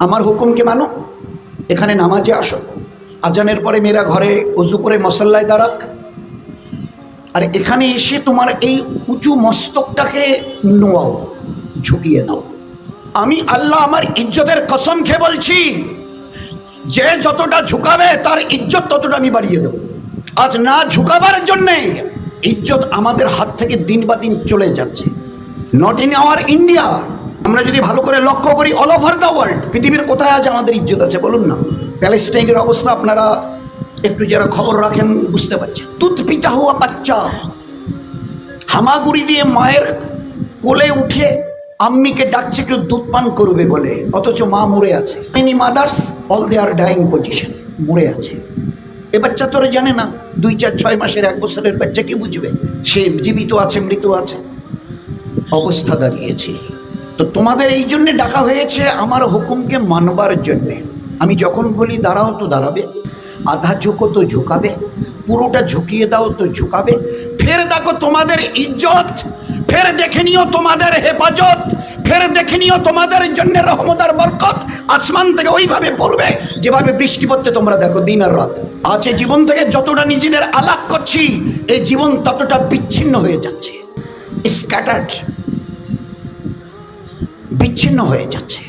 আমার হুকুমকে মানো, এখানে নামাজে আসো, আজানের পরে মেয়েরা ঘরে উজু করে মসল্লায় দাঁড়াক, আর এখানে এসে তোমার এই উঁচু মস্তকটাকে নোয়াও, ঝুঁকিয়ে দাও। আমি আল্লাহ আমার ইজ্জতের কসম খেয়ে বলছি, যে যতটা ঝুঁকাবে তার ইজ্জত ততটা আমি বাড়িয়ে দেব। আজ না ঝুঁকাবার জন্যে ইজ্জত আমাদের হাত থেকে দিন বা দিন চলে যাচ্ছে। Not in our India. আমরা যদি ভালো করে লক্ষ্য করি, অল ওভার দ্য ওয়ার্ল্ড, পৃথিবীর কোথায় আজ আমাদের ইজ্জত আছে বলুন না? প্যালেস্টাইনের অবস্থা আপনারা একটু যারা খবর রাখেন বুঝতে পারছেন। দুধ পিতা হওয়া বাচ্চা হামাগুড়ি দিয়ে মায়ের কোলে উঠে আম্মিকে ডাকছে একটু দুধ পান করবে বলে, অথচ মা মরে আছে। Many mothers all they are dying position, মরে আছে। এ বাচ্চা তোরে জানে না, 2, 4, 6 মাসের 1 বছরের বাচ্চা কি বুঝবে সে জীবিত আছে মৃত আছে? অবস্থা দাঁড়িয়েছে। তো তোমাদের এই জন্যে ডাকা হয়েছে আমার হুকুমকে মানবার জন্যে। আমি যখন বলি দাঁড়াও তো দাঁড়াবে, আধা ঝুঁকো তো ঝুঁকাবে, পুরোটা ঝুঁকিয়ে দাও তো ঝুঁকাবে। ফের দেখো তোমাদের ইজ্জত, ফের দেখে নিও তোমাদের হেফাজত, ফের দেখে নিও তোমাদের জন্য রহমত আর বরকত আসমান থেকে ওইভাবে পড়বে যেভাবে বৃষ্টি পড়তে তোমরা দেখো দিন আর রাত। আজ এই জীবন থেকে যতটা নিজেদের আলাপ করছি, এই জীবন ততটা বিচ্ছিন্ন হয়ে যাচ্ছে, স্ক্যাটার্ড, বিচ্ছিন্ন হয়ে যাচ্ছে।